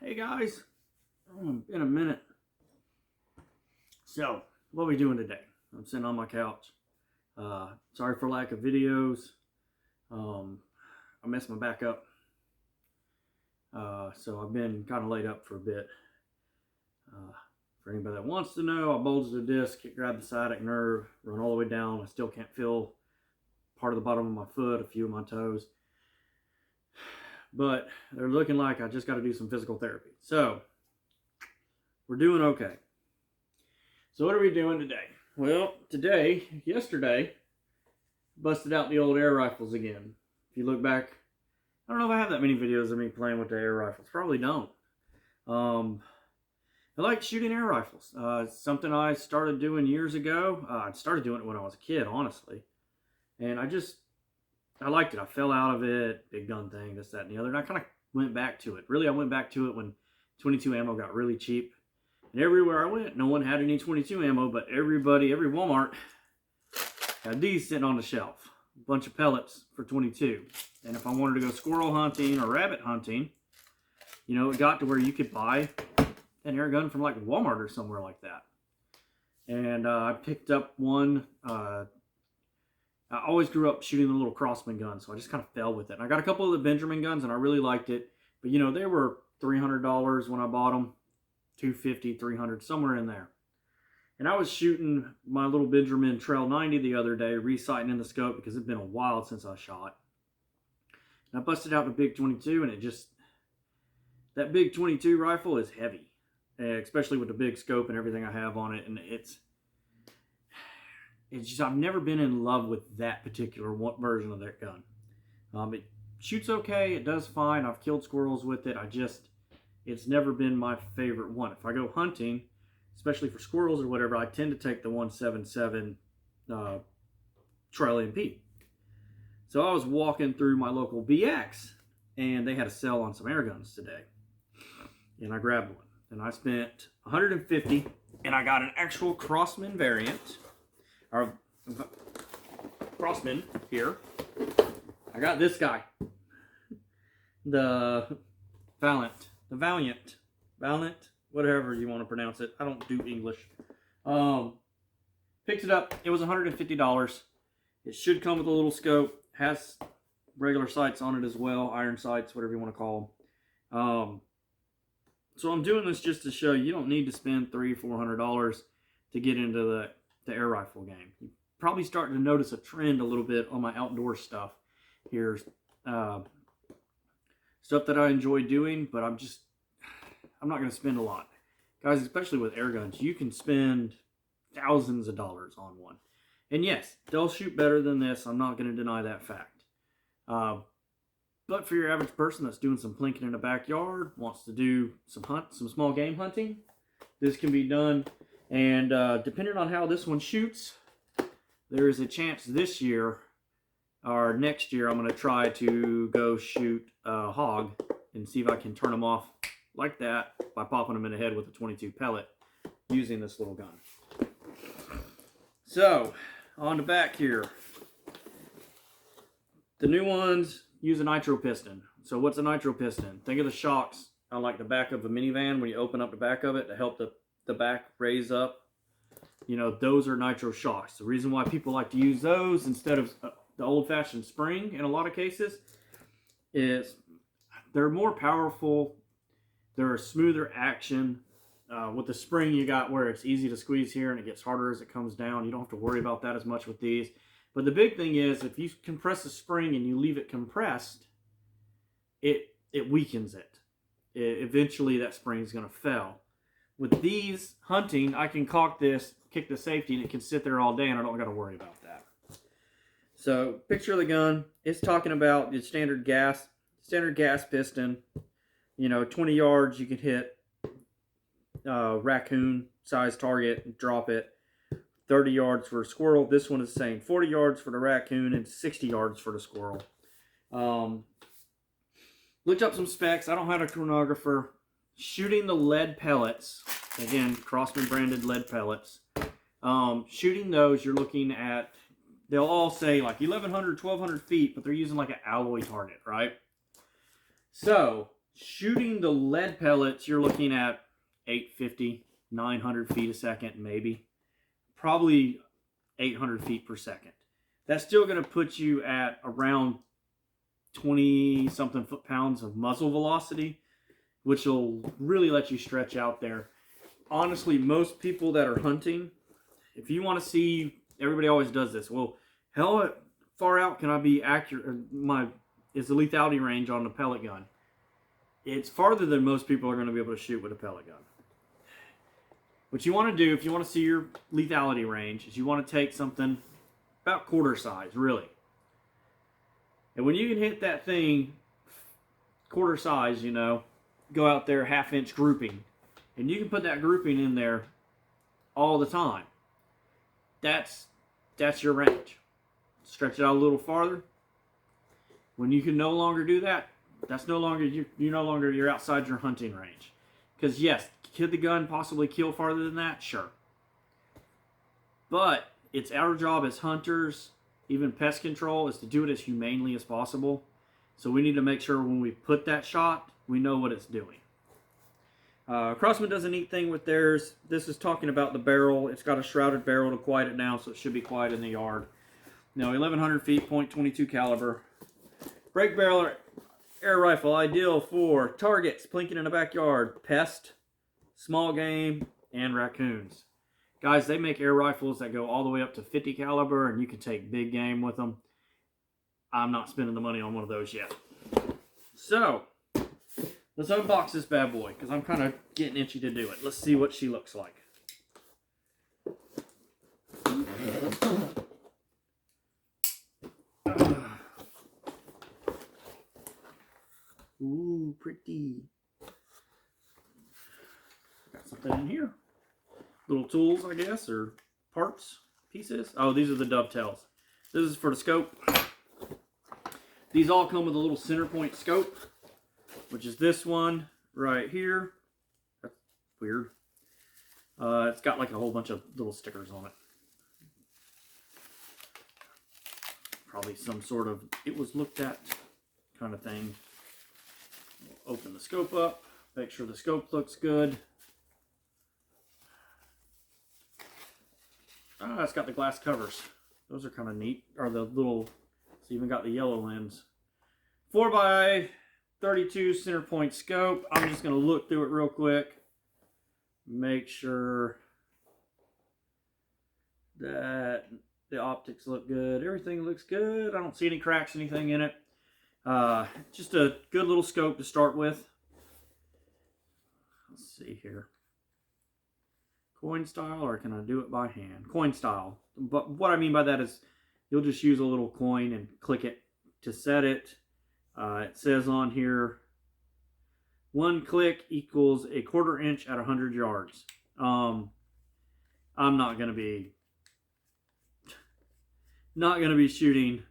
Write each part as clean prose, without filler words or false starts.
Hey guys, in a minute. So, what are we doing today? I'm sitting on my couch. Sorry for lack of videos. I messed my back up. So I've been kind of laid up for a bit. For anybody that wants to know, I bulged the disc, grabbed the sciatic nerve, run all the way down. I still can't feel part of the bottom of my foot, a few of my toes. But they're looking like I just got to do some physical therapy. So, we're doing okay. So what are we doing today? Well, yesterday, busted out the old air rifles again. If you look back, I don't know if I have that many videos of me playing with the air rifles. Probably don't. I like shooting air rifles. It's something I started doing years ago. I started doing it when I was a kid, honestly. And I liked it. I fell out of it, big gun thing, this, that, and the other. And I kind of went back to it. Really, I went back to it when 22 ammo got really cheap. And everywhere I went, no one had any 22 ammo, but every Walmart had these sitting on the shelf. A bunch of pellets for 22. And if I wanted to go squirrel hunting or rabbit hunting, you know, it got to where you could buy an air gun from like Walmart or somewhere like that. And I picked up one. I always grew up shooting the little Crosman guns, so I just kind of fell with it. And I got a couple of the Benjamin guns, and I really liked it. But, you know, they were $300 when I bought them. $250, $300, somewhere in there. And I was shooting my little Benjamin Trail 90 the other day, resighting in the scope because it's been a while since I shot. And I busted out the big 22, and that big 22 rifle is heavy, especially with the big scope and everything I have on it. And it's just, I've never been in love with that particular version of that gun. It shoots okay, it does fine. I've killed squirrels with it. It's never been my favorite one. If I go hunting, especially for squirrels or whatever, I tend to take the 177 Trail MP. So I was walking through my local BX, and they had a sale on some air guns today. And I grabbed one. And I spent $150, and I got an actual Crosman variant. Or Crosman here. I got this guy. The Valiant, whatever you want to pronounce it. I don't do English. Picked it up. It was $150. It should come with a little scope. Has regular sights on it as well. Iron sights, whatever you want to call them. So I'm doing this just to show you don't need to spend $300-400 to get into the air rifle game. You're probably starting to notice a trend a little bit on my outdoor stuff. Here's stuff that I enjoy doing, but I'm not going to spend a lot. Guys, especially with air guns, you can spend thousands of dollars on one. And yes, they'll shoot better than this. I'm not going to deny that fact. But for your average person that's doing some plinking in the backyard, wants to do some small game hunting, this can be done. And depending on how this one shoots, there is a chance this year or next year I'm going to try to go shoot a hog and see if I can turn them off like that by popping them in the head with a 22 pellet using this little gun. So, on the back here, the new ones use a nitro piston. So what's a nitro piston? Think of the shocks on like the back of a minivan when you open up the back of it to help the back raise up. You know, those are nitro shocks. The reason why people like to use those instead of the old-fashioned spring in a lot of cases is they're more powerful. They're a smoother action. With the spring, you got where it's easy to squeeze here and it gets harder as it comes down. You don't have to worry about that as much with these. But the big thing is if you compress the spring and you leave it compressed, it weakens it. Eventually that spring is going to fail. With these hunting, I can cock this, kick the safety, and it can sit there all day and I don't got to worry about that. So, picture of the gun. It's talking about the standard gas piston. You know, 20 yards you can hit raccoon size target and drop it. 30 yards for a squirrel. This one is saying 40 yards for the raccoon and 60 yards for the squirrel. Looked up some specs. I don't have a chronographer. Shooting the lead pellets, again, Crosman branded lead pellets. Shooting those, you're looking at, they'll all say like 1,100, 1,200 feet, but they're using like an alloy target, right? So, Shooting the lead pellets, you're looking at 850, 900 feet a second, maybe. Probably 800 feet per second. That's still going to put you at around 20-something foot-pounds of muzzle velocity, which will really let you stretch out there. Honestly, most people that are hunting, if you want to see, everybody always does this. Well, how far out can I be accurate? Is the lethality range on the pellet gun? It's farther than most people are going to be able to shoot with a pellet gun. What you want to do, if you want to see your lethality range, is you want to take something about quarter size, really. And when you can hit that thing quarter size, you know, go out there half-inch grouping, and you can put that grouping in there all the time. That's your range. Stretch it out a little farther. When you can no longer do that, that's no longer you're outside your hunting range. Because yes, could the gun possibly kill farther than that? Sure. But it's our job as hunters, even pest control, is to do it as humanely as possible. So we need to make sure when we put that shot, we know what it's doing. Crosman does a neat thing with theirs. This is talking about the barrel. It's got a shrouded barrel to quiet it down, so it should be quiet in the yard. Now, 1100 feet, .22 caliber. Break barrel air rifle, ideal for targets, plinking in the backyard, pest, small game, and raccoons. Guys, they make air rifles that go all the way up to 50 caliber, and you can take big game with them. I'm not spending the money on one of those yet. So, let's unbox this bad boy, because I'm kind of getting itchy to do it. Let's see what she looks like. Ooh, pretty. Got something in here. Little tools, I guess, or parts, pieces. Oh, these are the dovetails. This is for the scope. These all come with a little center point scope, which is this one right here. That's weird. It's got like a whole bunch of little stickers on it. Probably some sort of it was looked at kind of thing. We'll open the scope up, make sure the scope looks good. Ah, it's got the glass covers. Those are kind of neat. Or the little, it's even got the yellow lens. 4x32 center point scope. I'm just going to look through it real quick. Make sure that the optics look good. Everything looks good. I don't see any cracks, anything in it. Just a good little scope to start with. Let's see here. Coin style, or can I do it by hand? Coin style. But what I mean by that is you'll just use a little coin and click it to set it. It says on here, 1 click equals a 1/4 inch at 100 yards. I'm not gonna be shooting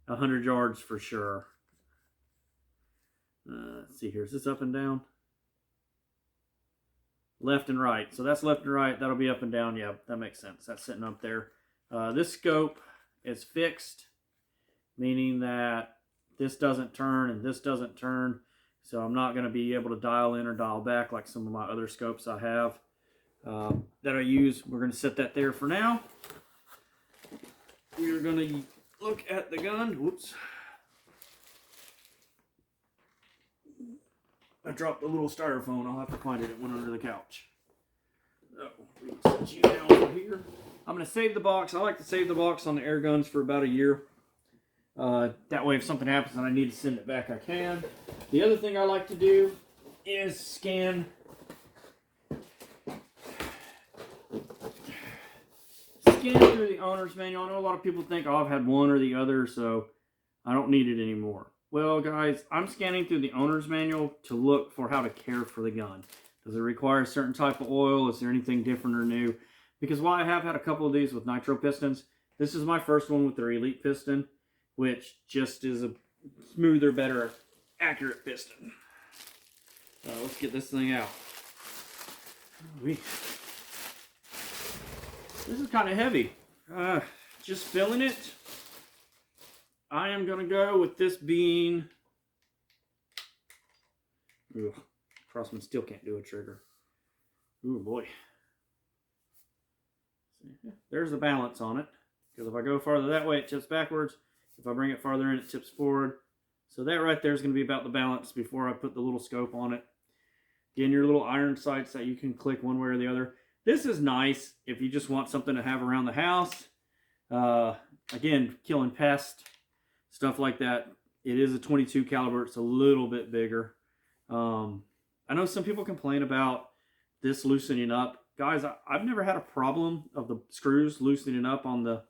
100 yards for sure. Let's see here. Is this up and down? Left and right. So that's left and right. That'll be up and down. Yeah, that makes sense. That's sitting up there. This scope is fixed, meaning that this doesn't turn and this doesn't turn. So I'm not going to be able to dial in or dial back like some of my other scopes I have that I use. We're going to set that there for now. We are going to look at the gun. Whoops. I dropped a little styrofoam. I'll have to find it. It went under the couch. So, we can set you down over here. I'm going to save the box. I like to save the box on the air guns for about a year. That way if something happens and I need to send it back, I can. The other thing I like to do is scan through the owner's manual. I know a lot of people think, oh, I've had one or the other, so I don't need it anymore. Well, guys, I'm scanning through the owner's manual to look for how to care for the gun. Does it require a certain type of oil? Is there anything different or new? Because while I have had a couple of these with nitro pistons, this is my first one with their Elite piston, which just is a smoother, better, accurate piston. Let's get this thing out. This is kind of heavy. Just filling it. I am going to go with this being Ugh, Crosman still can't do a trigger. Ooh, boy. There's the balance on it. Because if I go farther that way, it tips backwards. If I bring it farther in, it tips forward. So that right there is going to be about the balance before I put the little scope on it. Again, your little iron sights that you can click one way or the other. This is nice if you just want something to have around the house. Again, killing pests, stuff like that. It is a 22 caliber. It's a little bit bigger. I know some people complain about this loosening up. Guys, I've never had a problem of the screws loosening up on the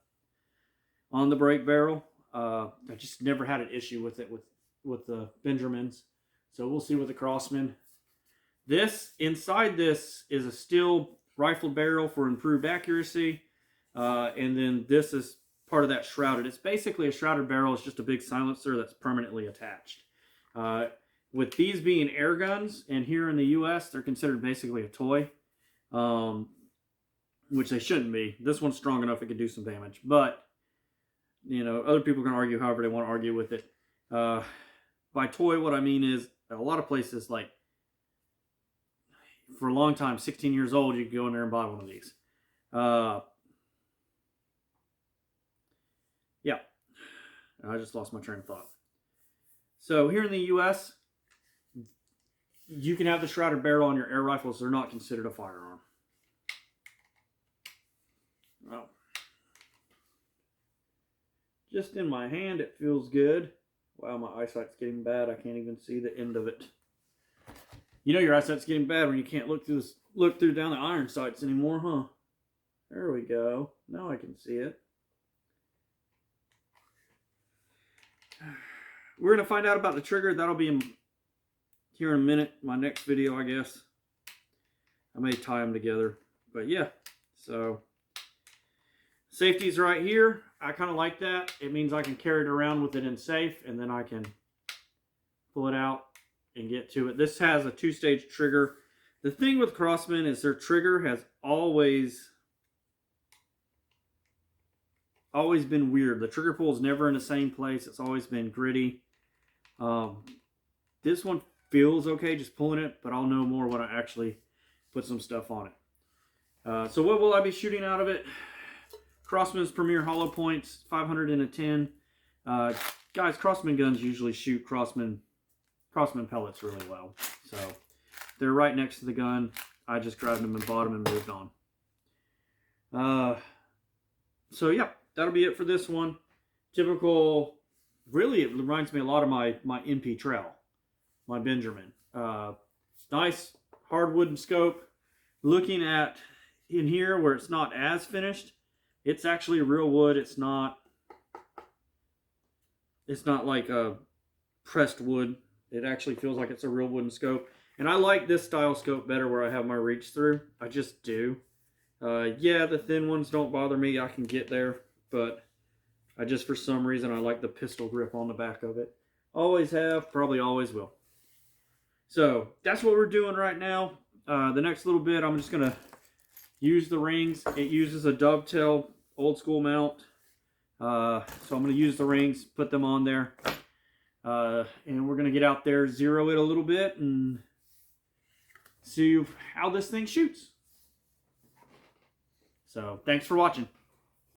brake barrel. I just never had an issue with it with the Benjamins. So we'll see with the Crosman. Inside this is a steel rifle barrel for improved accuracy. And then this is part of that shrouded. It's basically a shrouded barrel. It's just a big silencer that's permanently attached. With these being air guns, and here in the US, they're considered basically a toy. Which they shouldn't be. This one's strong enough it could do some damage. But, you know, other people can argue however they want to argue with it. By toy, what I mean is, at a lot of places, like, for a long time, 16 years old, you could go in there and buy one of these. Yeah. I just lost my train of thought. So, here in the US, you can have the shrouded barrel on your air rifles. They're not considered a firearm. Well, just in my hand, it feels good. Wow, my eyesight's getting bad. I can't even see the end of it. You know your eyesight's getting bad when you can't look through down the iron sights anymore, huh? There we go. Now I can see it. We're going to find out about the trigger. That'll be here in a minute. My next video, I guess. I may tie them together. But yeah, so safety's right here. I kind of like that. It means I can carry it around with it in safe, and then I can pull it out and get to it. This has a 2-stage trigger. The thing with Crosman is their trigger has always been weird. The trigger pull is never in the same place. It's always been gritty. This one feels okay just pulling it, but I'll know more when I actually put some stuff on it. So what will I be shooting out of it? Crosman's Premier Hollow Points, 500 in a 10. Guys, Crosman guns usually shoot Crosman pellets really well. So they're right next to the gun. I just grabbed them and bought them and moved on. So yeah, that'll be it for this one. Typical, really it reminds me a lot of my MP Trail, my Benjamin. Nice hard wooden scope. Looking at in here where it's not as finished, it's actually real wood. It's not like a pressed wood. It actually feels like it's a real wooden scope. And I like this style scope better where I have my reach through. I just do. Yeah, the thin ones don't bother me. I can get there. But I just, for some reason, I like the pistol grip on the back of it. Always have, probably always will. So, that's what we're doing right now. The next little bit, I'm just going to use the rings. It uses a dovetail old school mount. So I'm going to use the rings, put them on there. And we're going to get out there, zero it a little bit, and see how this thing shoots. So, thanks for watching.